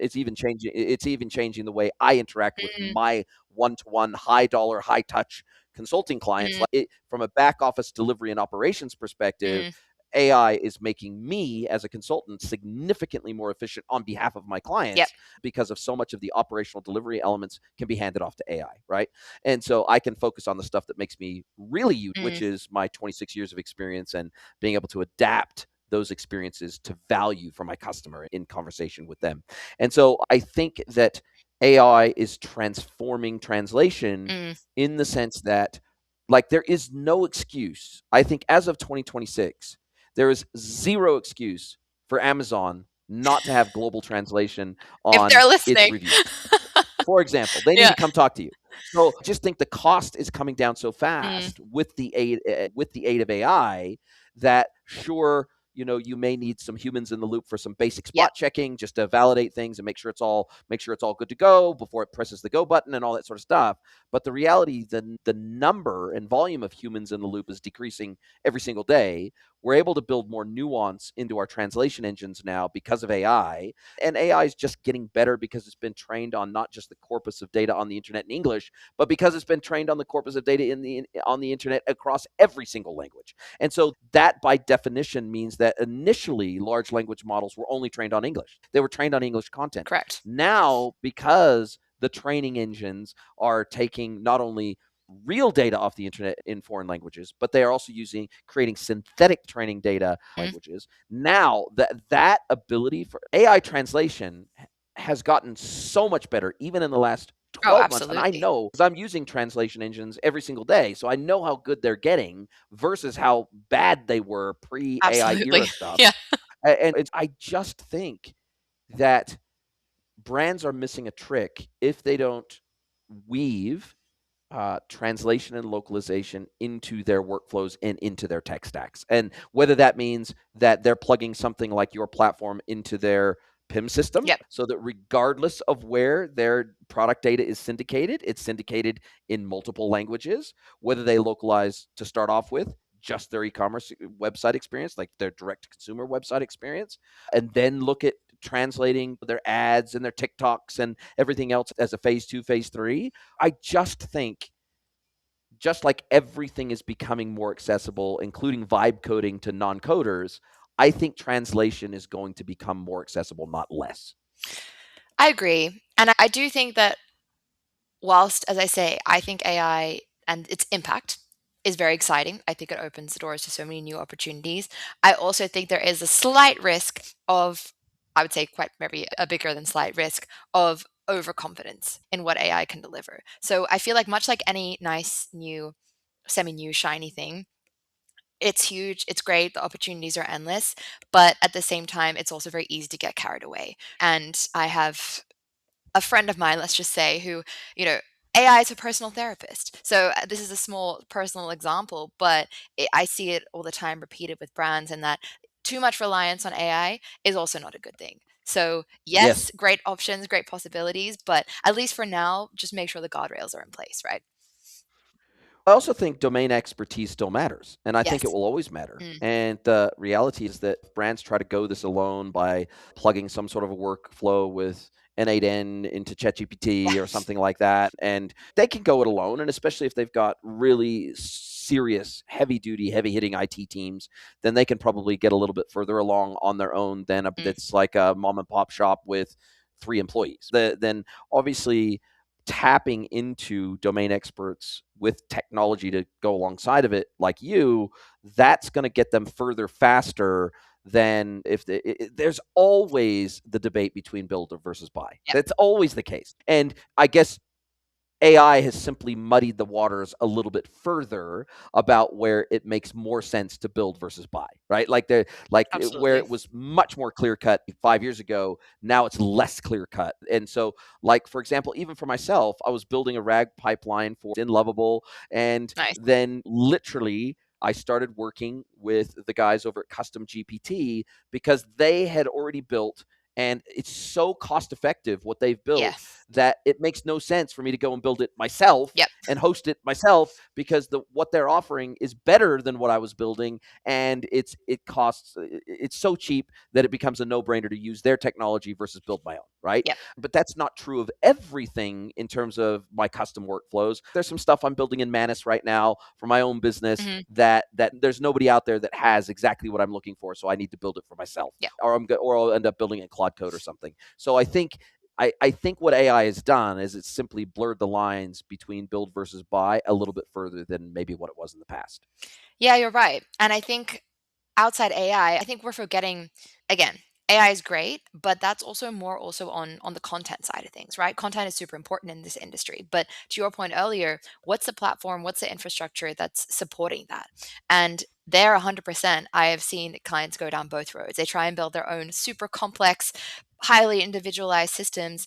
changing the way I interact with Mm, my one-to-one high dollar, high touch consulting clients. mm, Like from a back office delivery and operations perspective, mm. AI is making me as a consultant significantly more efficient on behalf of my Yep. clients because of so much of the operational delivery elements can be handed off to AI, right? And so I can focus on the stuff that makes me really unique, Mm, which is my 26 years of experience and being able to adapt those experiences to value for my customer in conversation with them. And so I think that AI is transforming translation mm. in the sense that, like, there is no excuse. I think as of 2026, there is zero excuse for Amazon not to have global translation If on they're its listening. reviews. For example, they need Yeah. to come talk to you. So I just think the cost is coming down so Mm, fast with the aid of AI that, sure, you may need some humans in the loop for some basic yep. spot checking just to validate things and make sure it's all good to go before it presses the go button and all that sort of stuff. But the reality, the number and volume of humans in the loop is decreasing every single day. We're able to build more nuance into our translation engines now because of AI, and AI is just getting better because it's been trained on not just the corpus of data on the internet in English, but because it's been trained on the corpus of data on the internet across every single language. And so that, by definition, means that initially large language models were only trained on English. They were trained on English content. Correct. Now, because the training engines are taking not only real data off the internet in foreign languages, but they are also creating synthetic training data Mm. languages. Now that ability for AI translation has gotten so much better, even in the last Oh, 12 months. And I absolutely. know, because I'm using translation engines every single day, so I know how good they're getting versus how bad they were pre AI Absolutely. era stuff. Yeah. And I just think that brands are missing a trick if they don't weave translation and localization into their workflows and into their tech stacks. And whether that means that they're plugging something like your platform into their PIM system Yep. so that regardless of where their product data is syndicated, it's syndicated in multiple languages, whether they localize to start off with just their e-commerce website experience, like their direct consumer website experience, and then look at translating their ads and their TikToks and everything else as a phase two, phase three. I just think, just like everything is becoming more accessible, including vibe coding to non coders, I think translation is going to become more accessible, not less. I agree. And I do think that whilst, as I say, I think AI and its impact is very exciting. I think it opens the doors to so many new opportunities. I also think there is a slight risk of, I would say quite maybe a bigger than slight risk of overconfidence in what AI can deliver. So I feel like much like any nice new, semi-new shiny thing, it's huge, it's great, the opportunities are endless, but at the same time, it's also very easy to get carried away. And I have a friend of mine, let's just say, who, you know, AI is a personal therapist. So this is a small personal example, but I see it all the time repeated with brands, and that too much reliance on AI is also not a good thing. So Yes. yes, great options, great possibilities, but at least for now, just make sure the guardrails are in place, right? I also think domain expertise still matters, and I think it Yes. will always matter. Mm. And the reality is that brands try to go this alone by plugging some sort of a workflow with N8N into ChatGPT or Yes. something like that, and they can go it alone. And especially if they've got really serious, heavy duty, heavy hitting IT teams, then they can probably get a little bit further along on their own than Mm. that's like a mom and pop shop with 3 employees. Then obviously tapping into domain experts with technology to go alongside of it, like you, that's going to get them further faster than if there's always the debate between build versus buy. Yep. That's always the case. And I guess AI has simply muddied the waters a little bit further about where it makes more sense to build versus buy, right? Where Absolutely. it was much more clear cut 5 years ago, now it's less clear cut. And so, like for example, even for myself, I was building a RAG pipeline for in Lovable, and Nice. then literally I started working with the guys over at Custom GPT because they had already built, and it's so cost effective what they've Yeah. built that it makes no sense for me to go and build it myself Yep. and host it myself, because what they're offering is better than what I was building, and it's so cheap that it becomes a no-brainer to use their technology versus build my own, right? Yep. But that's not true of everything in terms of my custom workflows. There's some stuff I'm building in Manus right now for my own business Hmm. that there's nobody out there that has exactly what I'm looking for, so I need to build it for myself, Yeah. or I'll end up building it in Claude Code or something. So I think what AI has done is it's simply blurred the lines between build versus buy a little bit further than maybe what it was in the past. Yeah, you're right. And I think outside AI, I think we're forgetting again, AI is great, but that's also more also on the content side of things, right? Content is super important in this industry. But to your point earlier, what's the platform, what's the infrastructure that's supporting that? And there 100%, I have seen clients go down both roads. They try and build their own super complex, highly individualized systems.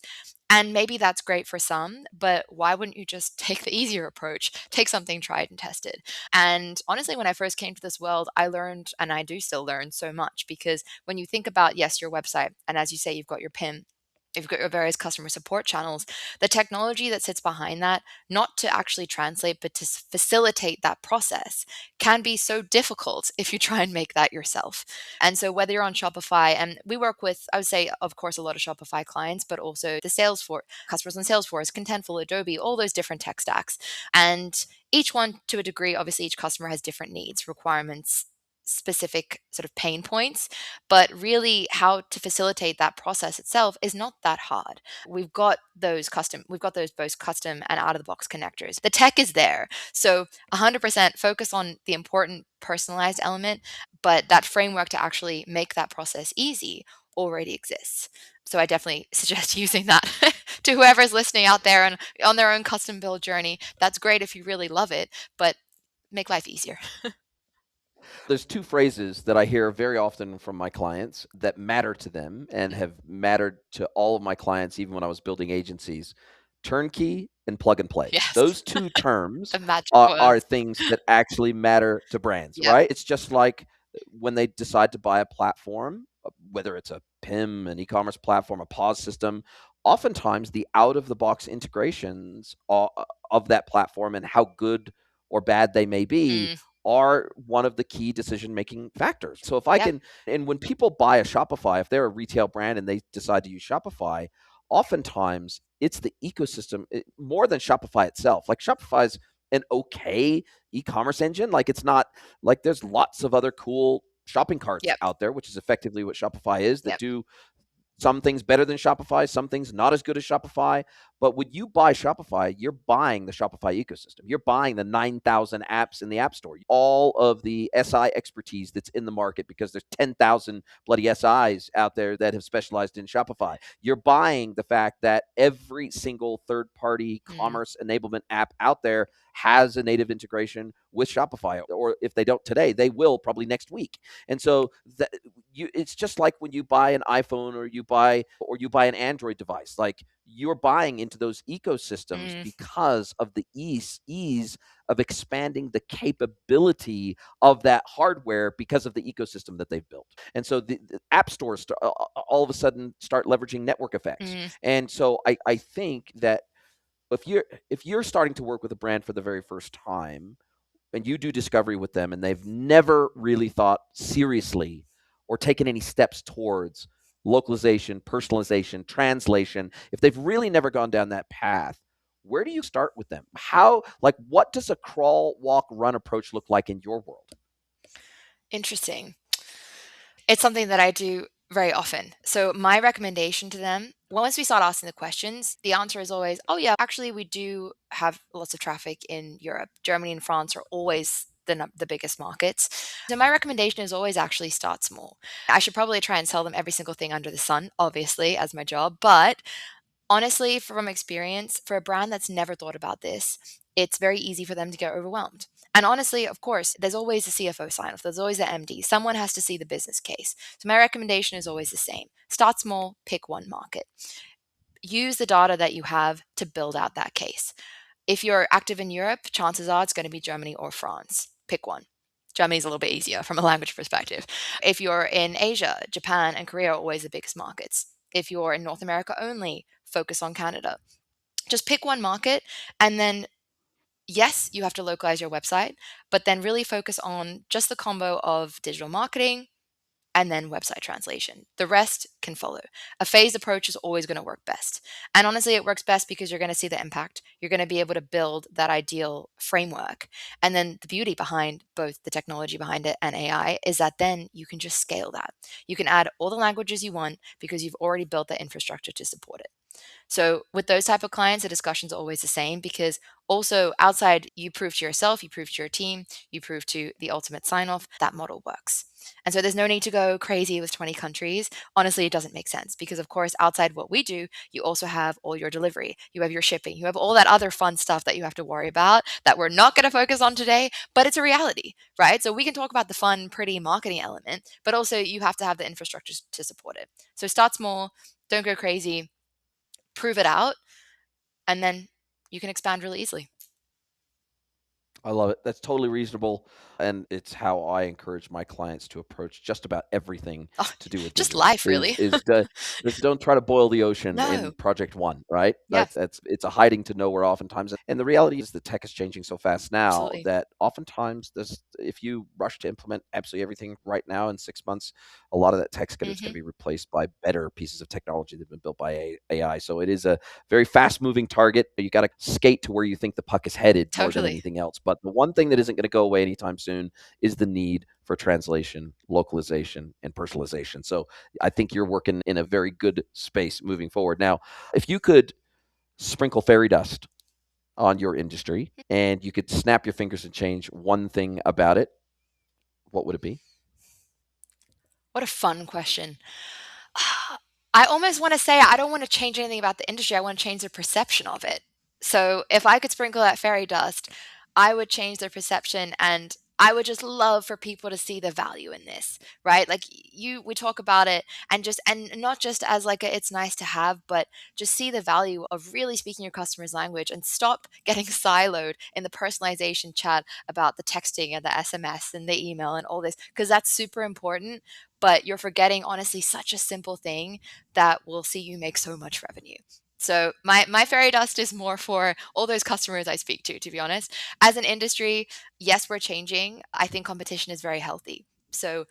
And maybe that's great for some, but why wouldn't you just take the easier approach? Take something tried and tested. And honestly, when I first came to this world, I learned, and I do still learn so much, because when you think about, yes, your website, and as you say, you've got your PIM, you've got your various customer support channels, the technology that sits behind that, not to actually translate, but to facilitate that process, can be so difficult if you try and make that yourself. And so, whether you're on Shopify, and we work with, I would say, of course, a lot of Shopify clients, but also the Salesforce customers on Salesforce, Contentful, Adobe, all those different tech stacks. And each one to a degree, obviously, each customer has different needs, requirements, specific sort of pain points, but really how to facilitate that process itself is not that hard. We've got those both custom and out of the box connectors. The tech is there. So 100% focus on the important personalized element, but that framework to actually make that process easy already exists. So I definitely suggest using that to whoever's listening out there and on their own custom build journey. That's great if you really love it, but make life easier. There's two phrases that I hear very often from my clients that matter to them and Mm. have mattered to all of my clients, even when I was building agencies: turnkey and plug and play. Yes, Those two terms the magic are words. things that actually matter to brands, Yep, right? It's just like when they decide to buy a platform, whether it's a PIM, an e-commerce platform, a POS system, oftentimes the out of the box integrations of that platform and how good or bad they may be mm, are one of the key decision making factors. So if I yep, can, and when people buy a Shopify, if they're a retail brand and they decide to use Shopify, oftentimes it's the ecosystem more than Shopify itself. Like Shopify's an okay e-commerce engine. Like it's not like there's lots of other cool shopping carts yep, out there, which is effectively what Shopify is, that yep, do some things better than Shopify, some things not as good as Shopify. But when you buy Shopify, you're buying the Shopify ecosystem. You're buying the 9,000 apps in the App Store, all of the SI expertise that's in the market, because there's 10,000 bloody SIs out there that have specialized in Shopify. You're buying the fact that every single third party mm, commerce enablement app out there has a native integration with Shopify. Or if they don't today, they will probably next week. And so it's just like when you buy an iPhone or you buy an Android device. Like you're buying into those ecosystems Mm, because of the ease of expanding the capability of that hardware because of the ecosystem that they've built. And so the app stores all of a sudden start leveraging network effects. mm. And so I think that if you're starting to work with a brand for the very first time, and you do discovery with them and they've never really thought seriously or taken any steps towards localization, personalization, translation, if they've really never gone down that path, where do you start with them? How, like, what does a crawl, walk, run approach look like in your world? Interesting. It's something that I do very often. So my recommendation to them, once we start asking the questions, the answer is always, "Oh yeah, actually we do have lots of traffic in Europe. Germany and France are always the biggest markets." So my recommendation is always actually start small. I should probably try and sell them every single thing under the sun, obviously, as my job, but honestly, from experience, for a brand that's never thought about this, it's very easy for them to get overwhelmed. And honestly, of course, there's always a CFO sign off, there's always the MD. Someone has to see the business case. So my recommendation is always the same: start small, pick one market. Use the data that you have to build out that case. If you're active in Europe, chances are it's going to be Germany or France. Pick one. Germany's a little bit easier from a language perspective. If you're in Asia, Japan and Korea are always the biggest markets. If you're in North America only, focus on Canada. Just pick one market, and then yes, you have to localize your website, but then really focus on just the combo of digital marketing and then website translation. The rest can follow. A phased approach is always going to work best. And honestly, it works best because you're going to see the impact. You're going to be able to build that ideal framework. And then the beauty behind both the technology behind it and AI is that then you can just scale that. You can add all the languages you want because you've already built the infrastructure to support it. So with those type of clients, the discussion's always the same because also outside you prove to yourself, you prove to your team, you prove to the ultimate sign off that model works. And so there's no need to go crazy with 20 countries. Honestly, it doesn't make sense because of course outside what we do, you also have all your delivery, you have your shipping, you have all that other fun stuff that you have to worry about that we're not going to focus on today, but it's a reality, right? So we can talk about the fun, pretty marketing element, but also you have to have the infrastructure to support it. So start small, don't go crazy, prove it out, and then you can expand really easily. I love it. That's totally reasonable. And it's how I encourage my clients to approach just about everything Oh, to do with just digital life, really. just don't try to boil the ocean in No. project one, right? Yeah, That's it's a hiding to nowhere oftentimes. And the reality is the tech is changing so fast now absolutely. that oftentimes this if you rush to implement absolutely everything right now in 6 months, a lot of that tech is going to Mhm. be replaced by better pieces of technology that have been built by AI. So it is a very fast moving target. You got to skate to where you think the puck is headed more than Totally. anything else. But the one thing that isn't going to go away anytime soon is the need for translation, localization, and personalization. So I think you're working in a very good space moving forward. Now, if you could sprinkle fairy dust on your industry and you could snap your fingers and change one thing about it, what would it be? What a fun question. I almost want to say I don't want to change anything about the industry. I want to change their perception of it. So if I could sprinkle that fairy dust, I would change their perception and I would just love for people to see the value in this, right? Like we talk about it and not just as like it's nice to have, but just see the value of really speaking your customer's language and stop getting siloed in the personalization chat about the texting and the SMS and the email and all this, because that's super important. But you're forgetting honestly such a simple thing that will see you make so much revenue. So my fairy dust is more for all those customers I speak to be honest. As an industry, yes, we're changing. I think competition is very healthy. So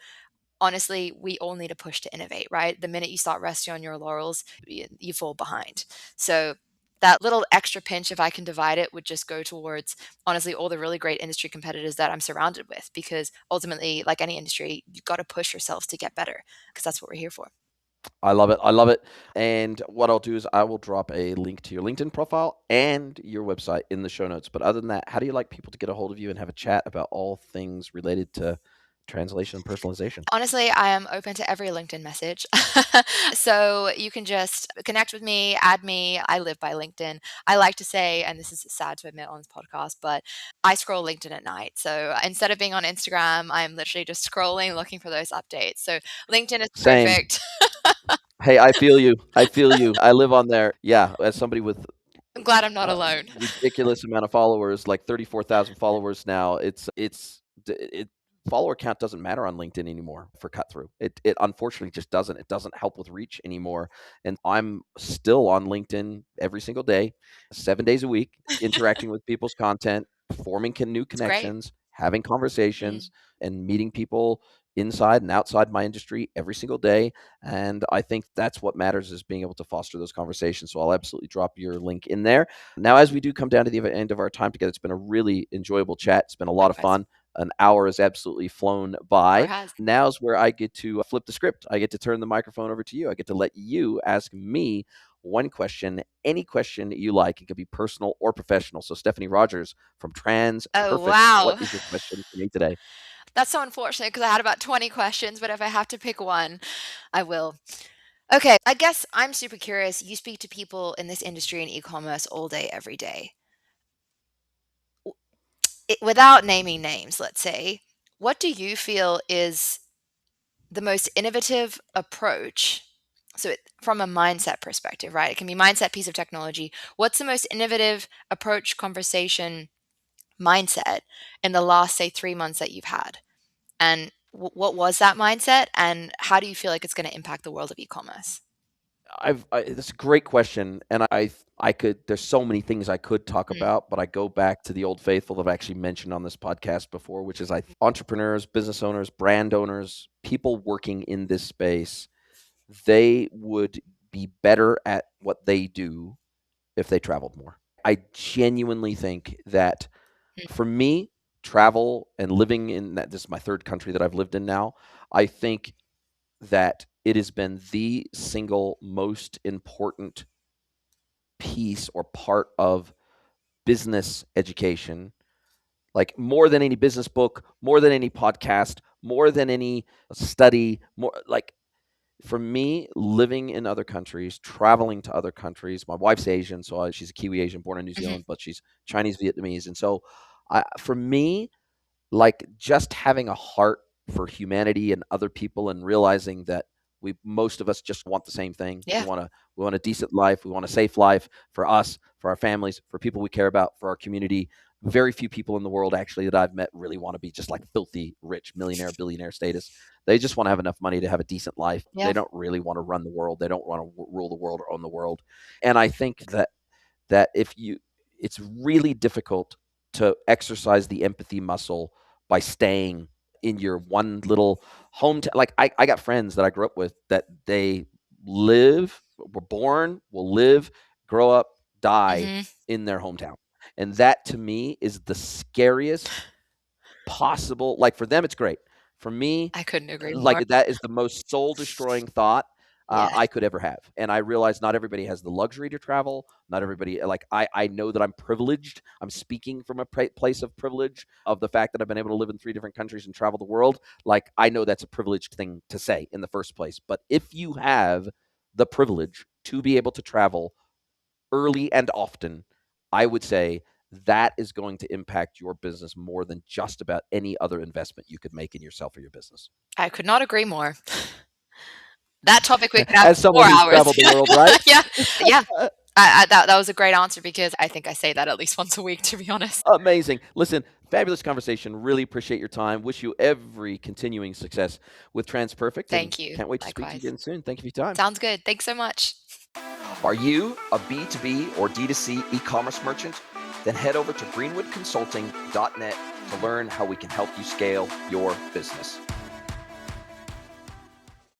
honestly, we all need to push to innovate, right? The minute you start resting on your laurels, you fall behind. So that little extra pinch, if I can divide it, would just go towards honestly all the really great industry competitors that I'm surrounded with. Because ultimately, like any industry, you've got to push yourselves to get better because that's what we're here for. I love it. I love it. And what I'll do is I will drop a link to your LinkedIn profile and your website in the show notes. But other than that, how do you like people to get a hold of you and have a chat about all things related to translation and personalization? Honestly, I am open to every LinkedIn message. So you can just connect with me, add me. I live by LinkedIn. I like to say, and this is sad to admit on this podcast, but I scroll LinkedIn at night. So instead of being on Instagram, I'm literally just scrolling, looking for those updates. So LinkedIn is Same. perfect. Hey, I feel you. I feel you. I live on there. Yeah, as somebody with I'm glad I'm not a alone. ridiculous amount of followers, like 34,000 followers now. It follower count doesn't matter on LinkedIn anymore for cut through. It unfortunately just doesn't. It doesn't help with reach anymore. And I'm still on LinkedIn every single day, 7 days a week, interacting with people's content, forming new It's great. connections, having Mm, conversations, and meeting people inside and outside my industry every single day. And I think that's what matters, is being able to foster those conversations. So I'll absolutely drop your link in there. Now, as we do come down to the end of our time together, it's been a really enjoyable chat. It's been a lot of likewise. fun. An hour has absolutely flown Sure by. has. Now's where I get to flip the script. I get to turn the microphone over to you. I get to let you ask me one question, any question you like. It could be personal or professional. So, Stephanie Rogers from Oh, TransPerfect, what wow. is your question for me today? That's so unfortunate because I had about 20 questions, but if I have to pick one, I will. Okay, I guess I'm super curious. You speak to people in this industry in e-commerce all day, every day. Without naming names, let's say, what do you feel is the most innovative approach? So, from a mindset perspective, right? It can be mindset, piece of technology. What's the most innovative approach, conversation, mindset in the last, say, 3 months that you've had? And what was that mindset? And how do you feel like it's going to impact the world of e-commerce? That's a great question, and I could. There's so many things I could talk Mm, about, but I go back to the old faithful that I've actually mentioned on this podcast before, which is entrepreneurs, business owners, brand owners, people working in this space. They would be better at what they do if they traveled more. I genuinely think that mm, for me, travel and living in that, this is my third country that I've lived in now. I think that it has been the single most important piece or part of business education, like more than any business book, more than any podcast, more than any study, more like for me, living in other countries, traveling to other countries. My wife's Asian, so she's a Kiwi Asian born in New mhm. Zealand, but she's Chinese Vietnamese. And so for me, like just having a heart for humanity and other people and realizing that most of us just want the same thing. Yeah. We want a decent life, we want a safe life for us, for our families, for people we care about, for our community. Very few people in the world actually that I've met really want to be just like filthy rich millionaire billionaire status. They just want to have enough money to have a decent life. They Yeah. don't really want to run the world. They don't want to rule the world or own the world. And I think that if you it's really difficult to exercise the empathy muscle by staying in your one little hometown. Like I got friends that I grew up with that they were born, will live, grow up, die Hmm. in their hometown. And that to me is the scariest possible. Like for them it's great. For me, I couldn't agree more. like that is the most soul destroying thought Yes. I could ever have. And I realize not everybody has the luxury to travel. Not everybody, like, I know that I'm privileged. I'm speaking from a place of privilege, of the fact that I've been able to live in 3 different countries and travel the world. Like, I know that's a privileged thing to say in the first place. But if you have the privilege to be able to travel early and often, I would say that is going to impact your business more than just about any other investment you could make in yourself or your business. I could not agree more. That topic we could have As for someone 4 who's hours. traveled the world, right? Yeah. Yeah. That was a great answer because I think I say that at least once a week, to be honest. Amazing. Listen, fabulous conversation. Really appreciate your time. Wish you every continuing success with TransPerfect and Thank you. can't wait to speak to you Likewise. again soon. Thank you for your time. Sounds good. Thanks so much. Are you a B2B or D2C e-commerce merchant? Then head over to greenwoodconsulting.net to learn how we can help you scale your business.